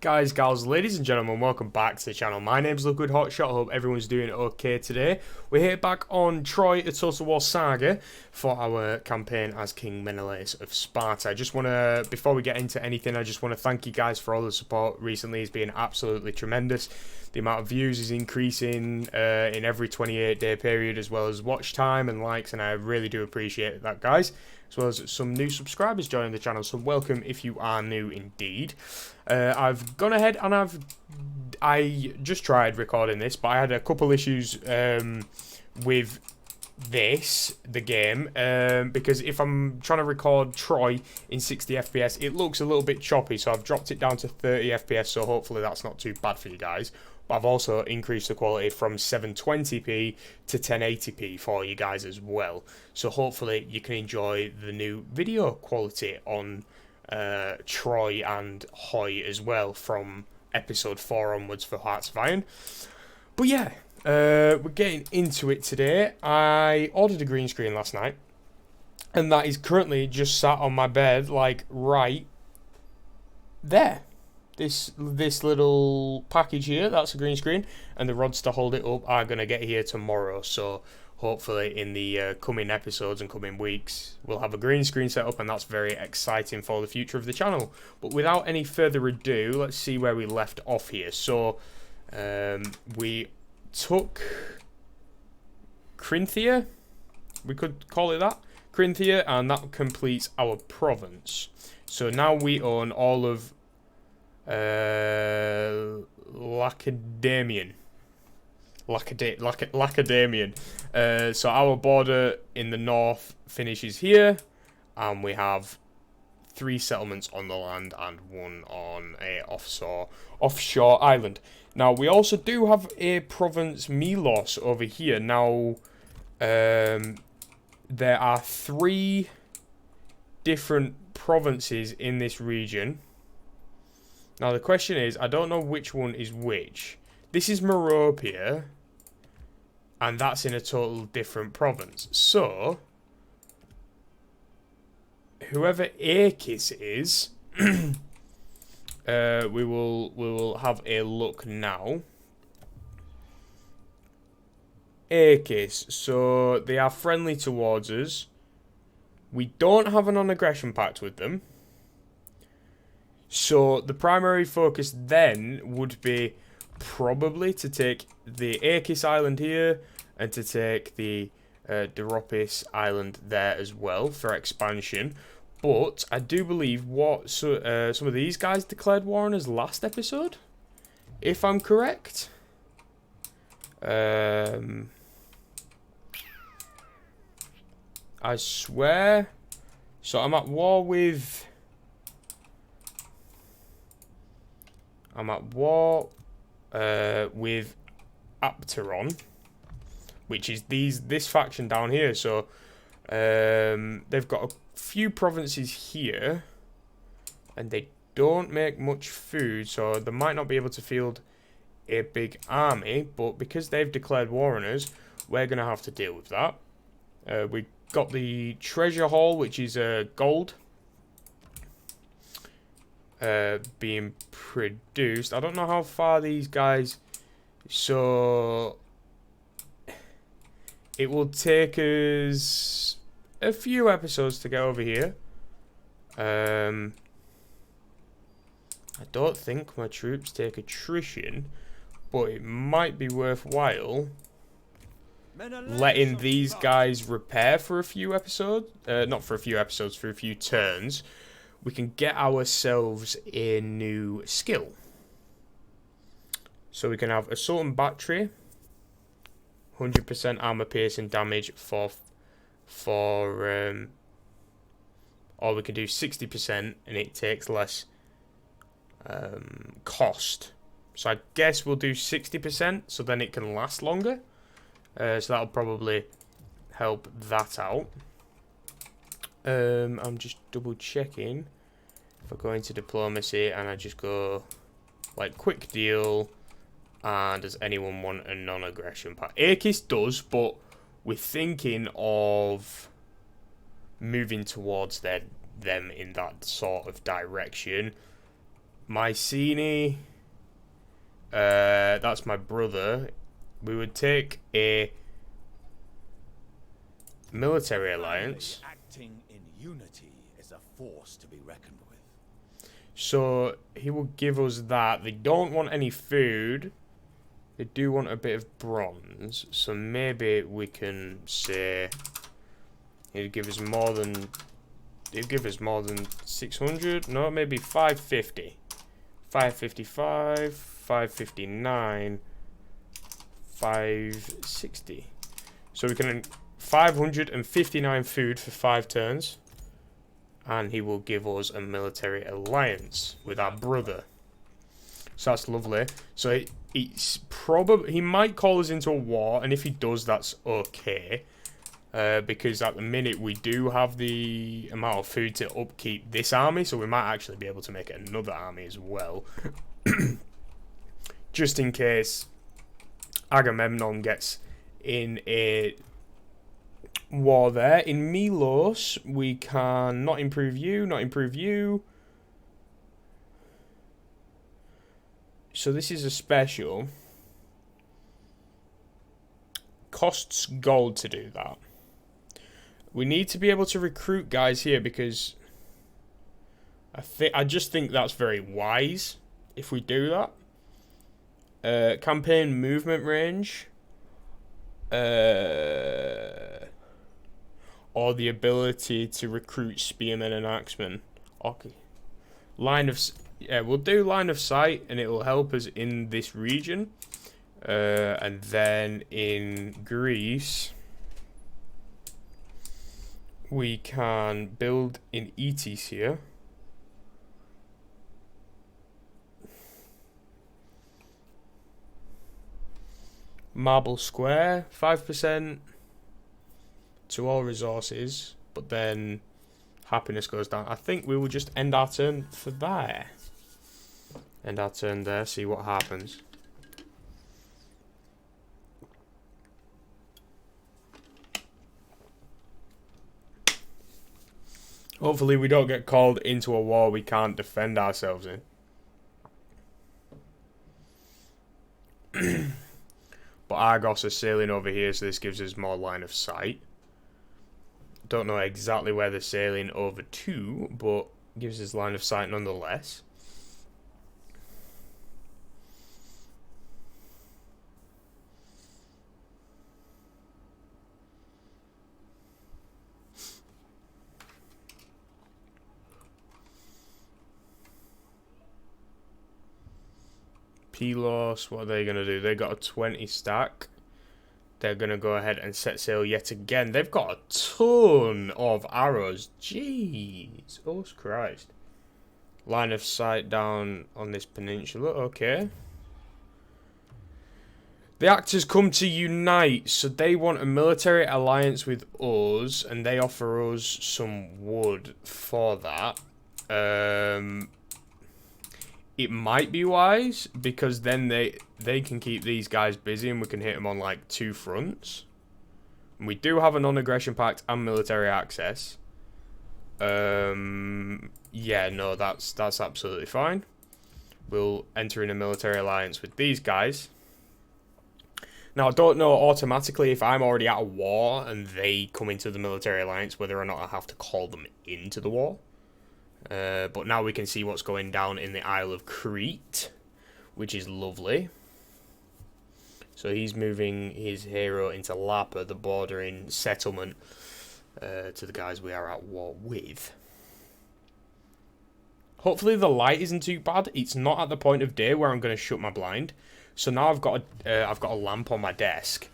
Guys, gals, ladies and gentlemen, welcome back to the channel. My name's Hotshot. Hope everyone's doing okay today. We're here back on Troy, A Total War Saga for our campaign as King Menelaus of Sparta. I just want to, before we get into anything, I just want to thank you guys for all the support recently. It's been absolutely tremendous. The amount of views is increasing in every 28-day period, as well as watch time and likes, and I really do appreciate that, guys. As well as some new subscribers joining the channel, so welcome if you are new indeed. I've gone ahead and I just tried recording this, but I had a couple issues with the game, because if I'm trying to record Troy in 60 FPS, it looks a little bit choppy, so I've dropped it down to 30 FPS, so hopefully that's not too bad for you guys. But I've also increased the quality from 720p to 1080p for you guys as well, so hopefully you can enjoy the new video quality on Troy and Hoy as well from episode 4 onwards for Hearts of Iron. But yeah, we're getting into it today. I ordered a green screen last night, and that is currently just sat on my bed, like right there. This little package here, that's a green screen, and the rods to hold it up are going to get here tomorrow, so hopefully in the coming episodes and coming weeks we'll have a green screen set up, and that's very exciting for the future of the channel. But without any further ado, let's see where we left off here. So we took Crinthia, we could call it that, Crinthia, and that completes our province. So now we own all of Lacedemonian. So our border in the north finishes here, and we have 3 settlements on the land and 1 on a offshore island. Now we also do have a province Melos over here. Now there are 3 different provinces in this region. Now the question is, I don't know which one is which. This is Meropia, and that's in a total different province. So whoever Aegis is, we will have a look now. Aegis, so they are friendly towards us. We don't have a non-aggression pact with them. So the primary focus then would be probably to take the Aegis Island here and to take the Deropis Island there as well for expansion. But I do believe some of these guys declared war on us last episode, if I'm correct. I swear. So I'm at war with Apteron, which is this faction down here. So they've got a few provinces here, and they don't make much food, so they might not be able to field a big army. But because they've declared war on us, we're gonna have to deal with that. We got the treasure hall, which is gold being produced. I don't know how far these guys, so it will take us a few episodes to get over here. I don't think my troops take attrition, but it might be worthwhile letting these guys repair for a few episodes. Not for a few episodes, for a few turns. We can get ourselves a new skill. So we can have Assault and Battery, 100% armor piercing damage or we can do 60% and it takes less cost. So I guess we'll do 60%, so then it can last longer. So that'll probably help that out. I'm just double checking. If I go into diplomacy and I just go like quick deal, and does anyone want a non-aggression pact? Aegis does, but we're thinking of moving towards them in that sort of direction. Mycenae. That's my brother. We would take a military alliance. Acting in unity is a force to be reckoned with. So he will give us that. They don't want any food. They do want a bit of bronze. So maybe we can say he'd give us more than 600. No, maybe 550. 555, 559, 560. So we can 559 food for 5 turns. And he will give us a military alliance with our brother. So that's lovely. So it's probably, he might call us into a war, and if he does, that's okay. Because at the minute we do have the amount of food to upkeep this army, so we might actually be able to make another army as well. Just in case Agamemnon gets in a war there. In Milos, we can not improve you, not improve you. So this is a special. Costs gold to do that. We need to be able to recruit guys here because I just think that's very wise if we do that. Campaign movement range. Or the ability to recruit spearmen and axemen. Okay. We'll do line of sight, and it will help us in this region. And then in Greece, we can build in Etis here. Marble Square, 5% to all resources, but then happiness goes down. I think we will just end our turn for there. End our turn there, see what happens. Hopefully we don't get called into a war we can't defend ourselves in. But Argos are sailing over here, so this gives us more line of sight. Don't know exactly where they're sailing over to, but gives us line of sight nonetheless. Pylos, what are they going to do? They got a 20 stack. They're going to go ahead and set sail yet again. They've got a ton of arrows. Jeez. Oh, Christ. Line of sight down on this peninsula. Okay. The actors come to unite. So they want a military alliance with us. And they offer us some wood for that. It might be wise, because then they can keep these guys busy and we can hit them on like 2 fronts. And we do have a non-aggression pact and military access. Yeah, no, that's absolutely fine. We'll enter in a military alliance with these guys. Now, I don't know automatically if I'm already at a war and they come into the military alliance, whether or not I have to call them into the war. But now we can see what's going down in the Isle of Crete, which is lovely. So he's moving his hero into Lapa, the bordering settlement, to the guys we are at war with. Hopefully the light isn't too bad. It's not at the point of day where I'm going to shut my blind. So now I've got a lamp on my desk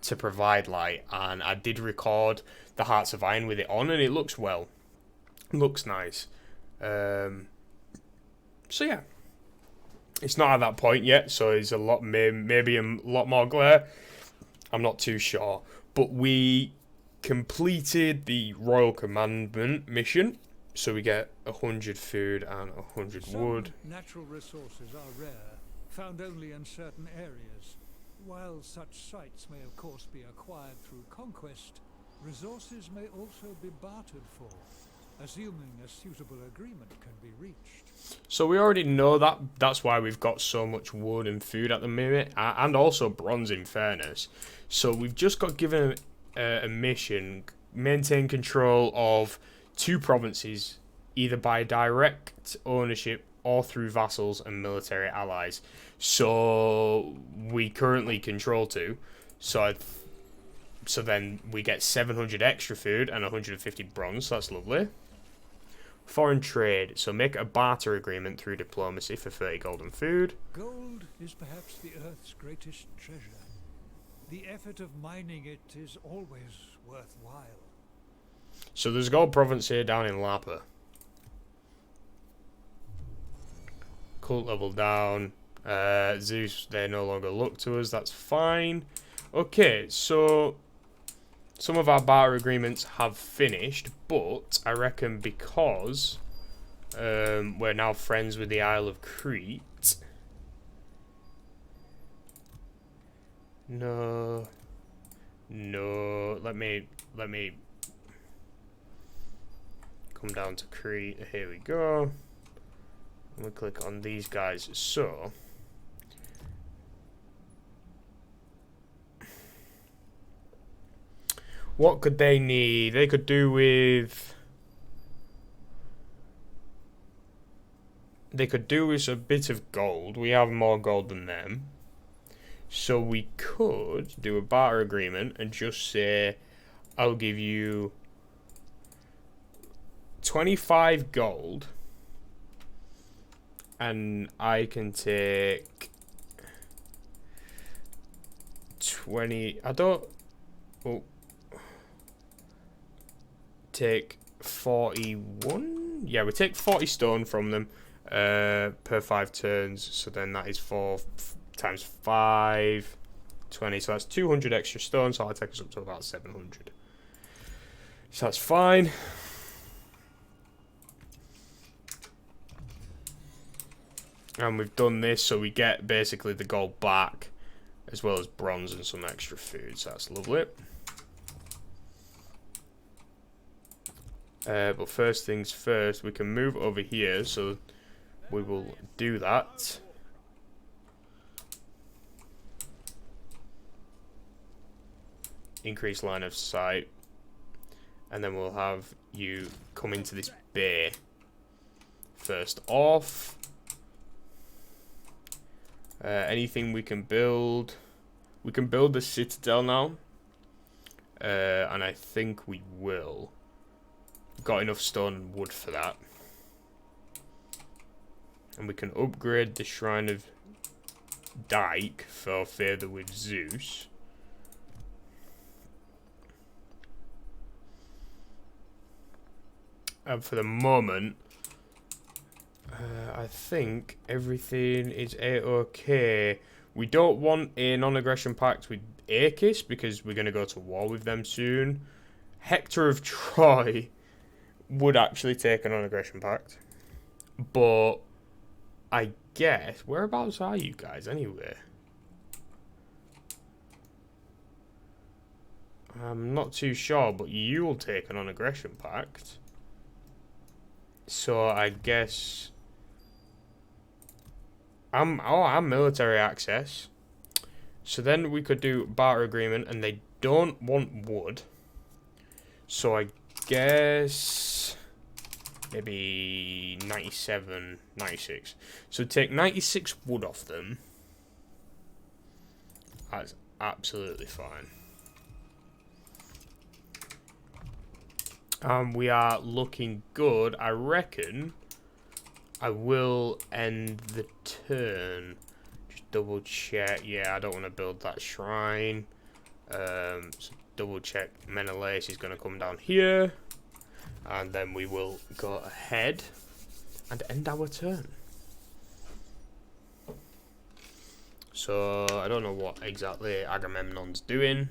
to provide light, and I did record the Hearts of Iron with it on, and it looks well. Looks nice. So yeah, it's not at that point yet, so it's a lot, maybe a lot more glare. I'm not too sure, but we completed the Royal Commandment mission, so we get 100 food and 100 wood. Natural resources are rare, found only in certain areas. While such sites may of course be acquired through conquest, resources may also be bartered for. assuming a suitable agreement can be reached. So we already know that. That's why we've got so much wood and food at the minute, and also bronze in fairness. So we've just got given a mission: maintain control of 2 provinces, either by direct ownership or through vassals and military allies. So we currently control 2. So then we get 700 extra food and 150 bronze. So that's lovely. Foreign trade. So make a barter agreement through diplomacy for 30 gold and food. Gold is perhaps the Earth's greatest treasure. The effort of mining it is always worthwhile. So there's a gold province here down in Lapa. Cult level down. Zeus, they no longer look to us. That's fine. Okay, so some of our barter agreements have finished, but I reckon because we're now friends with the Isle of Crete. No, let me come down to Crete. Here we go. I'm gonna click on these guys. So what could they need? They could do with a bit of gold. We have more gold than them. So we could do a barter agreement and just say, I'll give you 25 gold and I can take 20. Take 41. Yeah, we take 40 stone from them per 5 turns. So then that is 4 times 5, 20. So that's 200 extra stone. So that'll take us up to about 700. So that's fine. And we've done this, so we get basically the gold back, as well as bronze and some extra food. So that's lovely. But first things first, we can move over here, so we will do that. Increase line of sight. And then we'll have you come into this bay. First off. Anything we can build. We can build the citadel now. And I think we will. Got enough stone and wood for that. And we can upgrade the Shrine of Dyke for favour with Zeus. And for the moment, I think everything is a-okay. We don't want a non-aggression pact with Aegis because we're going to go to war with them soon. Hector of Troy would actually take a non-aggression pact. But I guess, whereabouts are you guys anyway? I'm not too sure, but you'll take a non-aggression pact. So I guess I'm military access. So then we could do barter agreement, and they don't want wood. So I guess maybe 97, 96. So take 96 wood off them. That's absolutely fine. We are looking good. I reckon I will end the turn. Just double check. Yeah, I don't want to build that shrine. So double check. Menelaus is going to come down here. And then we will go ahead and end our turn. So I don't know what exactly Agamemnon's doing.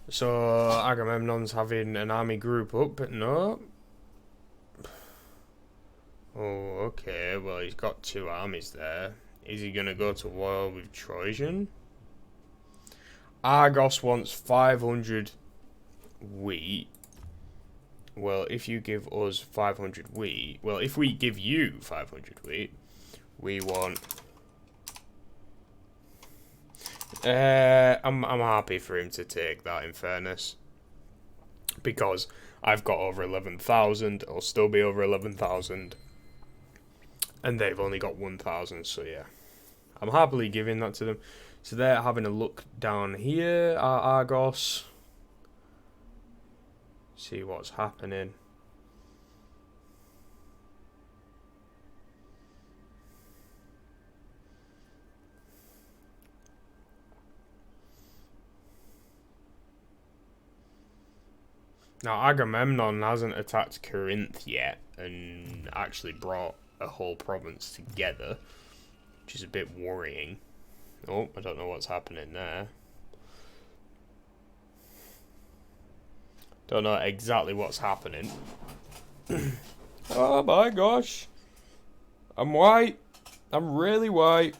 So Agamemnon's having an army group up, but no. Oh, okay. Well, he's got 2 armies there. Is he gonna go to war with Trojan? Argos wants 500 wheat. Well, if you give us 500 wheat, well, if we give you 500 wheat, we want. I'm happy for him to take that, in fairness, because I've got over 11,000. I'll still be over 11,000, and they've only got 1,000. So yeah, I'm happily giving that to them. So they're having a look down here at Argos. See what's happening. Now, Agamemnon hasn't attacked Corinth yet and actually brought a whole province together, which is a bit worrying. Oh, I don't know what's happening there. Don't know exactly what's happening. Oh my gosh. I'm white. I'm really white.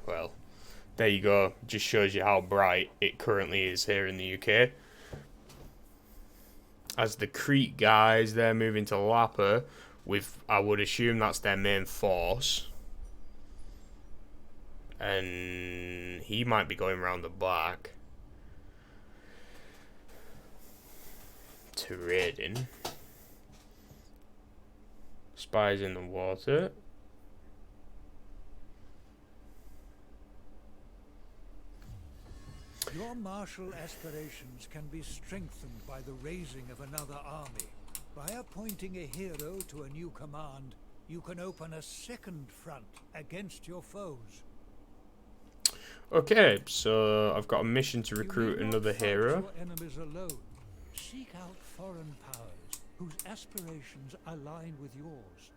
Well, there you go. Just shows you how bright it currently is here in the UK. As the Crete guys, they're moving to Lapa with, I would assume that's their main force. And he might be going around the back to raiding. Spies in the water. Your martial aspirations can be strengthened by the raising of another army. By appointing a hero to a new command, you can open a second front against your foes. Okay, so I've got a mission to recruit another hero. Your enemies alone. Seek out foreign powers whose aspirations align with yours.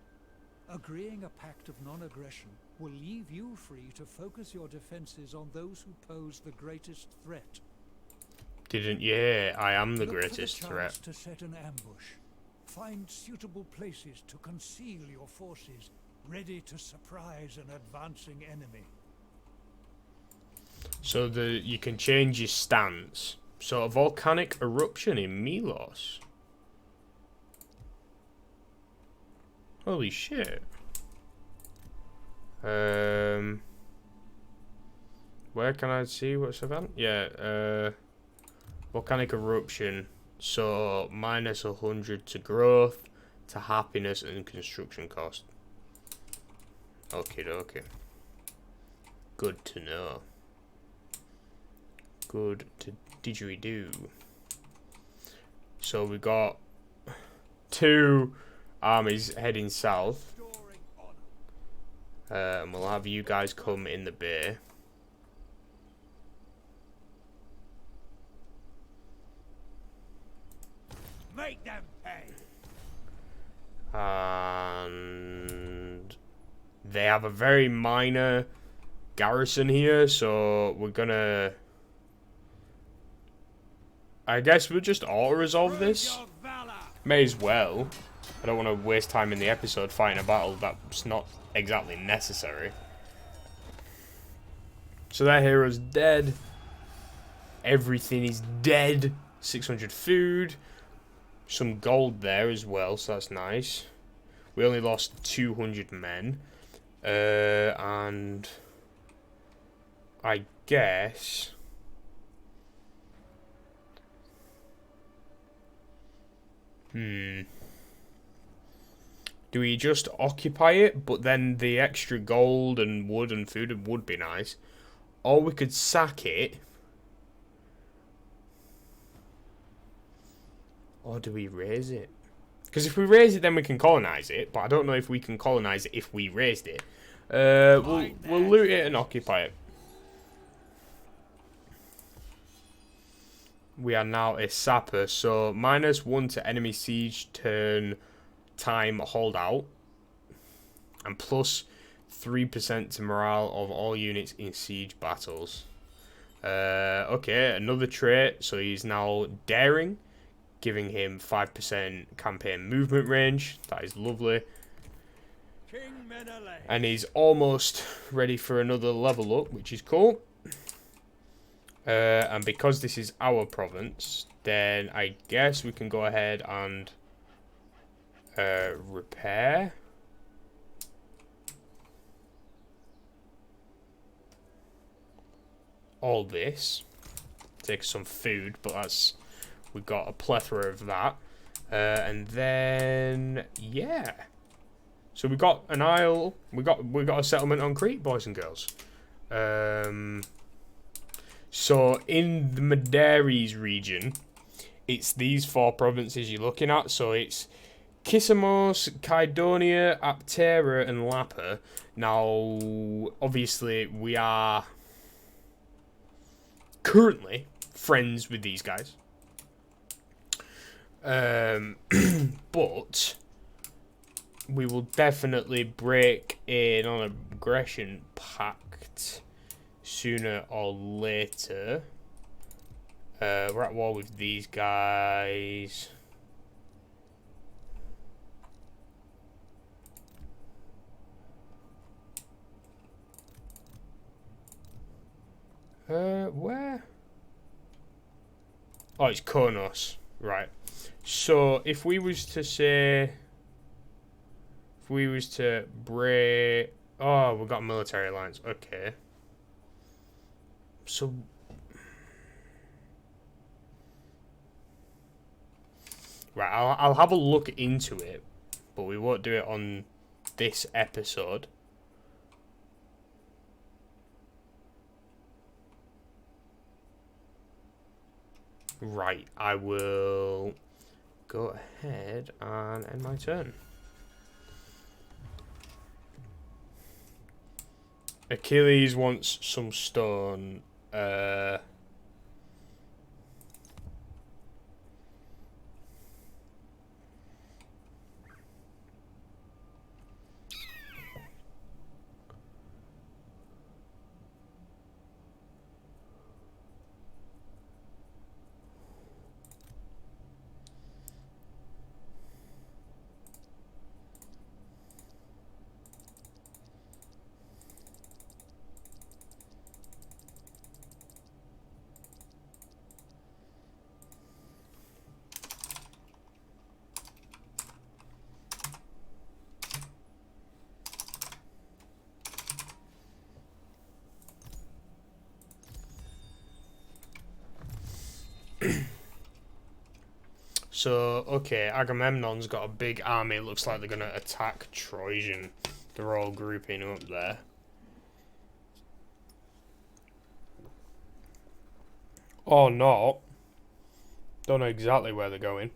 Agreeing a pact of non-aggression will leave you free to focus your defenses on those who pose the greatest threat. Didn't you hear? I am the Look for greatest threat. to set an ambush. Find suitable places to conceal your forces, ready to surprise an advancing enemy. So you can change your stance. So a volcanic eruption in Milos. Holy shit. Where can I see what's event? Yeah, volcanic eruption. So minus 100 to growth, to happiness and construction cost. Okay. Good to know. Good to didgeridoo. So we got 2 armies heading south. We'll have you guys come in the bay. Make them pay. And they have a very minor garrison here, so we're gonna, I guess we'll just auto-resolve this. May as well. I don't want to waste time in the episode fighting a battle that's not exactly necessary. So that hero's dead. Everything is dead. 600 food. Some gold there as well, so that's nice. We only lost 200 men. And I guess do we just occupy it, but then the extra gold and wood and food would be nice? Or we could sack it. Or do we raise it? Because if we raise it, then we can colonize it. But I don't know if we can colonize it if we raised it. We'll loot it and occupy it. We are now a sapper, so -1 to enemy siege turn time hold out, and plus 3% to morale of all units in siege battles. Okay, another trait. So he's now daring, giving him 5% campaign movement range. That is lovely. King Menelaus. And he's almost ready for another level up, which is cool. And because this is our province, then I guess we can go ahead and repair. All this. Take some food, but that's... We've got a plethora of that. And then... Yeah. So we got an isle. We got a settlement on Crete, boys and girls. So in the Medares region, it's these 4 provinces you're looking at. So it's Kissamos, Kydonia, Aptera, and Lapa. Now, obviously, we are currently friends with these guys. But we will definitely break a non-aggression pact sooner or later. We're at war with these guys. Where? Oh, it's Konos. Right. So, if we was to say... If we was to break... Oh, we've got a military alliance. Okay. So... Right, I'll have a look into it. But we won't do it on this episode. Right, I will go ahead and end my turn. Achilles wants some stone. So, okay, Agamemnon's got a big army. It looks like they're going to attack Trojan. They're all grouping up there. Or not. Don't know exactly where they're going.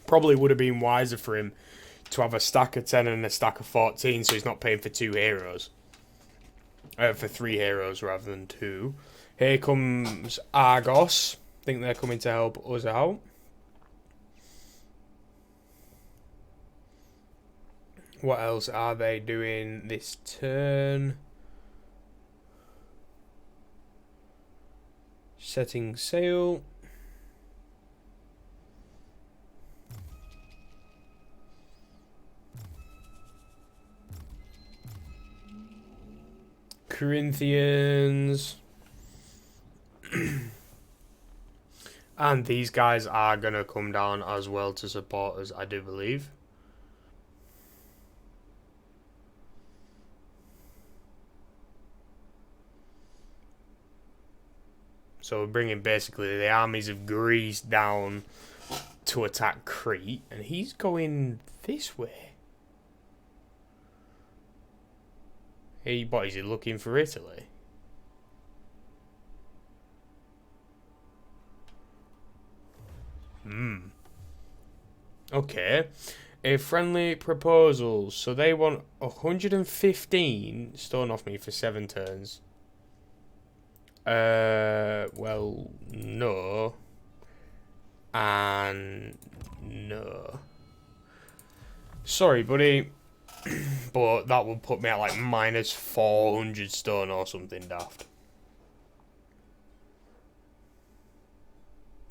Probably would have been wiser for him to have a stack of 10 and a stack of 14, so he's not paying for 2 heroes. For 3 heroes rather than 2. Here comes Argos. I think they're coming to help us out. What else are they doing this turn? Setting sail. Corinthians. And these guys are going to come down as well to support us, I do believe. So we're bringing basically the armies of Greece down to attack Crete. And he's going this way. What is he looking for Italy? Okay. A friendly proposal. So they want 115 stone off me for 7 turns. Well, no. And no. Sorry, buddy. But that would put me at like minus 400 stone or something daft.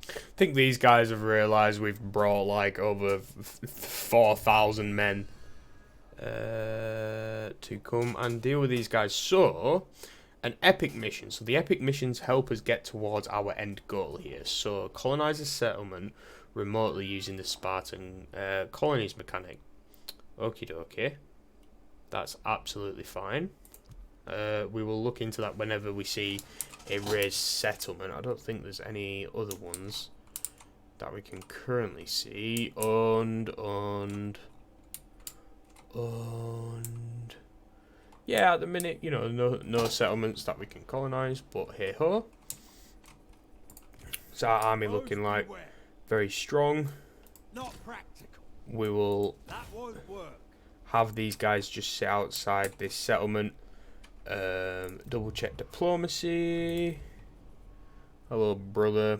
I think these guys have realised we've brought like over 4,000 men to come and deal with these guys. So, an epic mission. So the epic missions help us get towards our end goal here. So, colonise a settlement remotely using the Spartan colonies mechanic. Okie dokie. That's absolutely fine. We will look into that whenever we see a raised settlement. I don't think there's any other ones that we can currently see. And yeah, at the minute, you know, no settlements that we can colonize, but hey ho. So our army looking like very strong. Not practical. We will That won't work. have these guys just sit outside this settlement. Double check diplomacy. Hello, brother.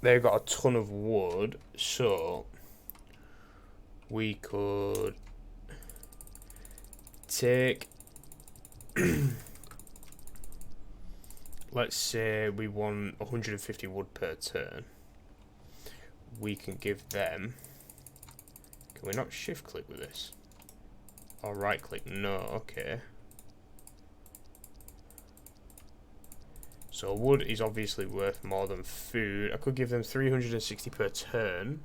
They've got a ton of wood, so we could take let's say we want 150 wood per turn. We can give them, can we not shift click with this? Or right click? No, okay. So wood is obviously worth more than food. I could give them 360 per turn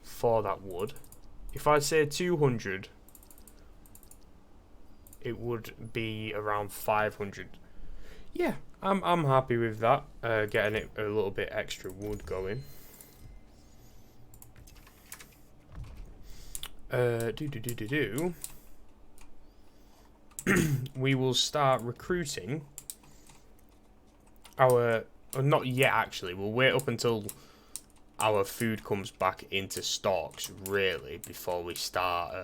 for that wood. If I say 200, it would be around 500. Yeah, I'm happy with that. Getting it a little bit extra wood going. We will start recruiting our, not yet actually, we'll wait up until our food comes back into stocks really before we start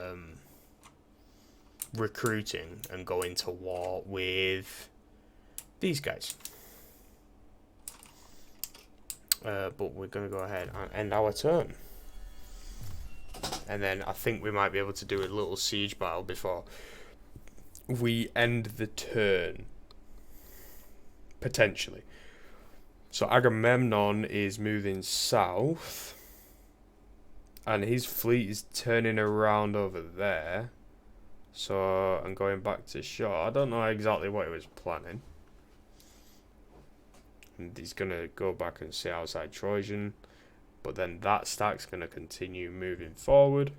recruiting and go into war with these guys. But we're going to go ahead and end our turn. And then I think we might be able to do a little siege battle before we end the turn. Potentially. So Agamemnon is moving south. And his fleet is turning around over there. So I'm going back to shore. I don't know exactly what he was planning. And he's going to go back and sit outside Trojan. But then that stack's going to continue moving forward.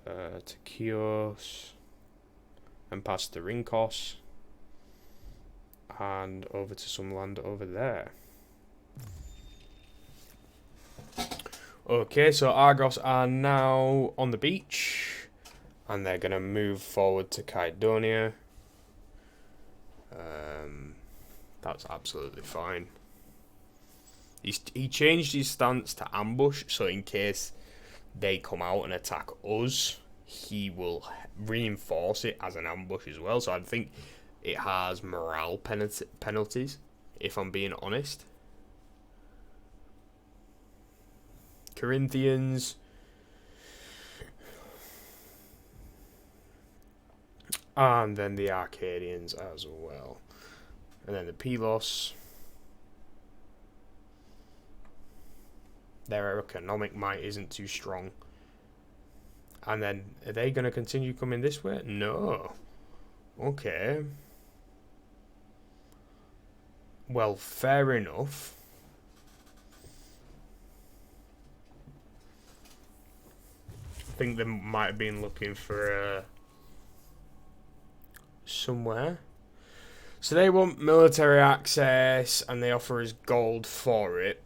To Chios. And past the Rinkos. And over to some land over there. Okay, so Argos are now on the beach. And they're going to move forward to Kydonia. That's absolutely fine. He changed his stance to ambush, so in case they come out and attack us, he will reinforce it as an ambush as well. So I think it has morale penalties, if I'm being honest. Corinthians. And then the Arcadians as well. And then the Pylos. Their economic might isn't too strong. And then, are they going to continue coming this way? No. Okay. Well, fair enough. I think they might have been looking for somewhere. So they want military access and they offer us gold for it.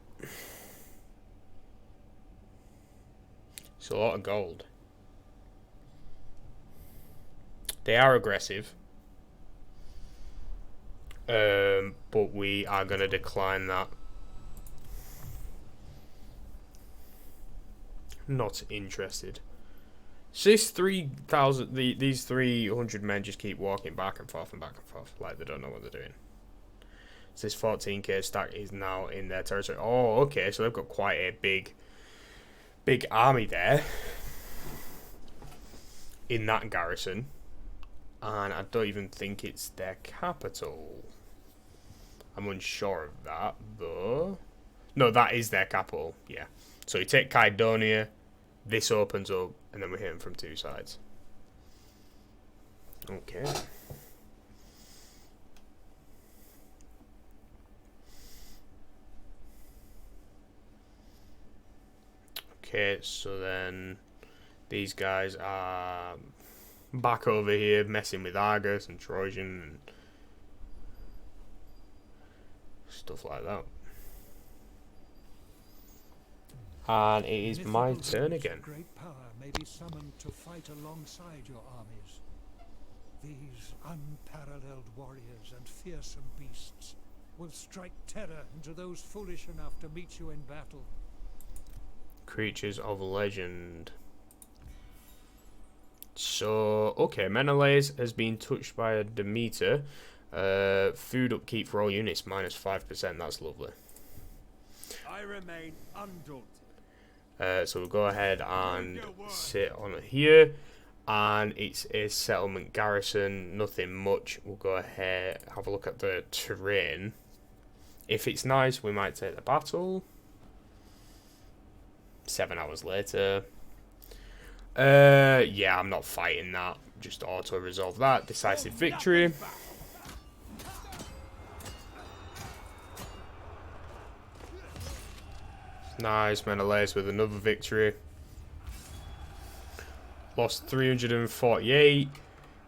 It's a lot of gold. They are aggressive. But we are going to decline that Not interested. So this 3,000, these 300 men just keep walking back and forth like they don't know what they're doing. So this 14k stack is now in their territory. Oh, okay, so they've got quite a big army there in that garrison. And I don't even think it's their capital. I'm unsure of that, though. No, that is their capital, yeah. So you take Kydonia, this opens up, and then we hit them from two sides. Okay. Okay, so then these guys are back over here messing with Argus and Trojan and stuff like that. And it is my turn again. Great power may be summoned to fight alongside your armies. These unparalleled warriors and fearsome beasts will strike terror into those foolish enough to meet you in battle. Creatures of legend. So, okay, Menelaus has been touched by a Demeter. Food upkeep for all units, minus 5%, that's lovely. I remain undaunted. So we'll go ahead and sit on it here. And it's a settlement garrison, nothing much. We'll go ahead, have a look at the terrain. If it's nice, we might take the battle. 7 hours later. Yeah, I'm not fighting that. Just auto-resolve that. Decisive victory. Nice, Menelaus with another victory. Lost 348.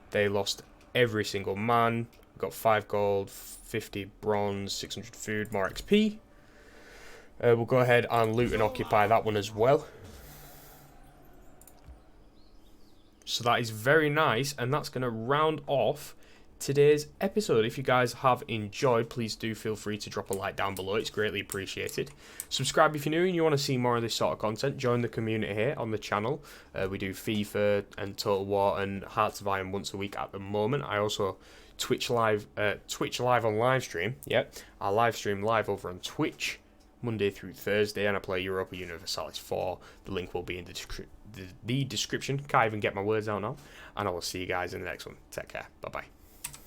They lost every single man. Got 5 gold, 50 bronze, 600 food, more XP. We'll go ahead and loot and occupy that one as well. So that is very nice, and that's going to round off today's episode. If you guys have enjoyed, please do feel free to drop a like down below. It's greatly appreciated. Subscribe if you're new and you want to see more of this sort of content. Join the community here on the channel. We do FIFA and Total War and Hearts of Iron once a week at the moment. I also Twitch live on live stream. Yep, I live stream live over on Twitch Monday through Thursday, and I play Europa Universalis IV. The link will be in the description. Can't even get my words out now. And I will see you guys in the next one. Take care. Bye bye.